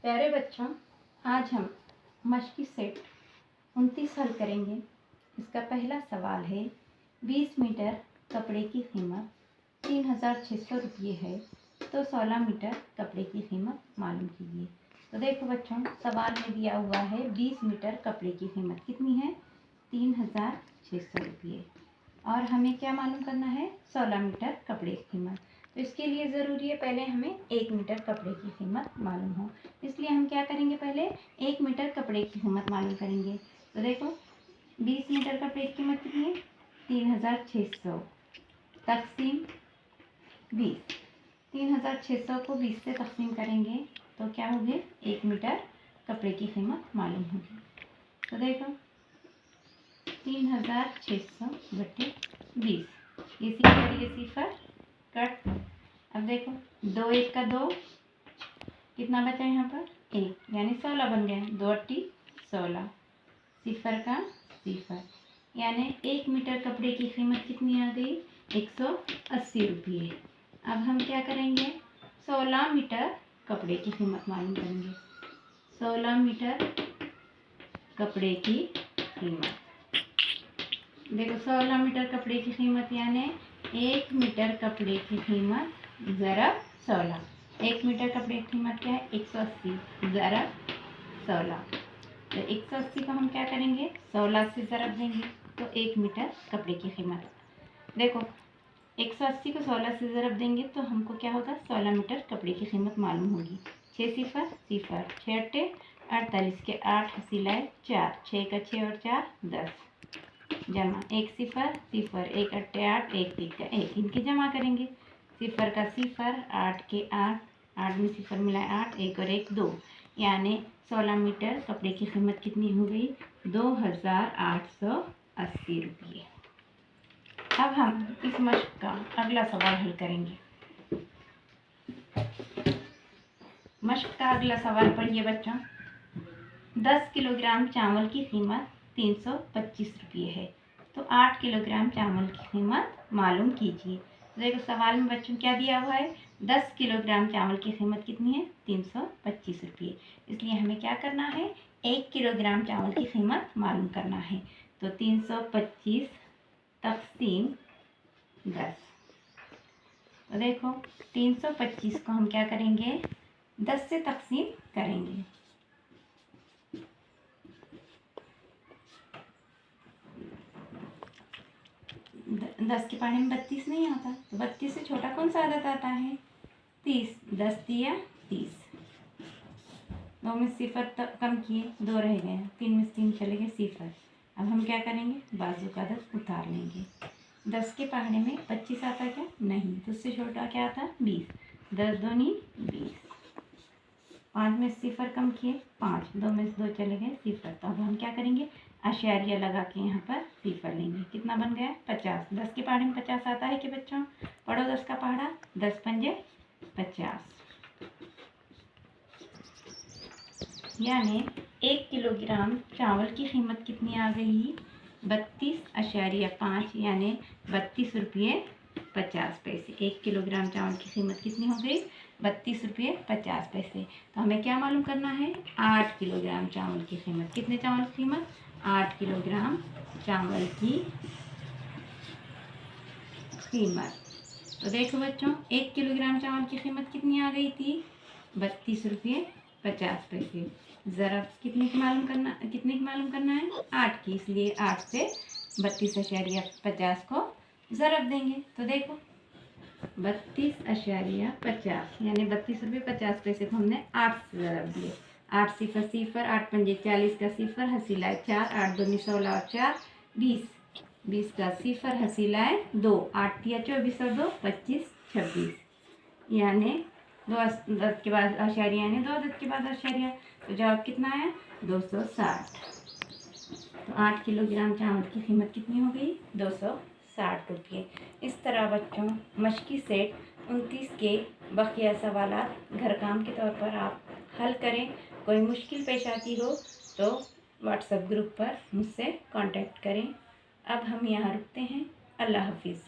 प्यारे बच्चों, आज हम मश्की सेट 29 हल करेंगे। इसका पहला सवाल है, 20 मीटर कपड़े की कीमत 3600 रुपये है, तो 16 मीटर कपड़े की कीमत मालूम कीजिए। तो देखो बच्चों, सवाल में दिया हुआ है 20 मीटर कपड़े की कीमत कितनी है, 3600 रुपये, और हमें क्या मालूम करना है, 16 मीटर कपड़े की कीमत। तो इसके लिए ज़रूरी है पहले हमें 1 मीटर कपड़े की कीमत मालूम हो, इसलिए हम क्या करेंगे, पहले 1 मीटर कपड़े की कीमत मालूम करेंगे। तो देखो 20 मीटर कपड़े की कीमत कितनी है, 3600 तकसीम 20। 3600 को 20 से तकसीम करेंगे तो क्या होगी, 1 मीटर कपड़े की कीमत मालूम होगी। तो देखो 3600 बटे 20, ये सिफर ये सिफर कट। अब देखो 2 1 का 2, कितना बचा यहाँ पर, 1, यानी 16 बन गए। 2 8 16, सिफर का सिफर, यानी 1 मीटर कपड़े की कीमत कितनी आ गई, 180 रुपये। अब हम क्या करेंगे, 16 मीटर कपड़े की कीमत मालूम करेंगे। 16 मीटर कपड़े की कीमत, देखो 16 मीटर कपड़े की कीमत यानी 1 मीटर कपड़े की कीमत ज़रब 16। 1 मीटर कपड़े की कीमत क्या है, 180 ज़रब 16। तो 180 को हम क्या करेंगे, 16 से ज़रब देंगे तो 1 मीटर कपड़े की कीमत। देखो 180 को 16 से ज़रब देंगे तो हमको क्या होगा, 16 मीटर कपड़े की कीमत मालूम होगी। 6 सिफर सिफर, 6 अट्टे 48 के 8 हसीलाए 4, 6 का 6 और 4 10, जमा 1 सिफर सिफर, 1 अट्टे 8, 1 3 का 1, इनकी जमा करेंगे। सिफर का सिफर, 8 के 8, 8 में सिफर मिलाए 8, 1 और 1 2, यानी 16 मीटर कपड़े की कीमत कितनी हो गई, 2880 रुपये। अब हम इस मश्क का अगला सवाल हल करेंगे। मश्क का अगला सवाल पढ़िए बच्चों। 10 किलोग्राम चावल की कीमत 325 रुपये है, तो 8 किलोग्राम चावल की कीमत मालूम कीजिए। देखो सवाल में बच्चों क्या दिया हुआ है, 10 किलोग्राम चावल की कीमत कितनी है, 325 रुपये। इसलिए हमें क्या करना है, 1 किलोग्राम चावल की कीमत मालूम करना है। तो 325 तकसीम 10। तो देखो 325 को हम क्या करेंगे, 10 से तकसीम करेंगे। दस के पानी में 32 नहीं आता, तो 32 से छोटा कौन सा आदत आता है, 30। 10 दिया 30, 2 में सिफर कम किए, 2 रह गए, 3 में 3 चले गए सिफर। अब हम क्या करेंगे, बाजू का 10 उतार लेंगे। 10 के पहाड़े में 25 आता क्या, नहीं, तो उससे छोटा क्या आता, 20। 10 दूनी 20, 5 में सिफर कम किए 5, 2 में 2 चले गए सिफर। तो अब हम क्या करेंगे, आशारिया लगा के यहाँ पर सिफर लेंगे। कितना बन गया, 50। 10 के पहाड़े में 50 आता है कि बच्चों, पढ़ो 10 का पहाड़ा, 10 पंजे 50, यानी 1 किलोग्राम चावल की कीमत कितनी आ गई, 32.5, यानी 32 रुपये 50 पैसे। 1 किलोग्राम चावल की कीमत कितनी हो गई, 32 रुपये 50 पैसे। तो हमें क्या मालूम करना है, 8 किलोग्राम चावल की कीमत। कितने चावल की कीमत, 8 किलोग्राम चावल की कीमत। तो देखो बच्चों, 1 किलोग्राम चावल की कीमत कितनी आ गई थी, 32 रुपये 50 पैसे। ज़रा कितने की मालूम करना है, 8 की, इसलिए 8 से 32.50 को ज़रब देंगे। तो देखो 32.50, यानी 32 रुपये 50 पैसे को हमने 8 से ज़रब दिए। 8 सिफर सिफर, 8 पंजे 40 का सिफर, हसीलाए 4, 8 दूनी 16 और 4 20, 20 का सिफर हसीलाए 2, 8 दिया 24 और 2 25 26, यानी 2 10 के बाद आशारिया, यानी 2 10 के बाद आशारिया। तो जवाब कितना आया, 260। तो 8 किलोग्राम चावल की कीमत कितनी हो गई, 260 रुपये। इस तरह बच्चों मश्की सेट 29 के बकिया सवालात घर काम के तौर पर आप हल करें। कोई मुश्किल पेश आती हो तो व्हाट्सएप ग्रुप पर मुझसे कांटेक्ट करें। अब हम यहाँ रुकते हैं। अल्लाह हाफिज़।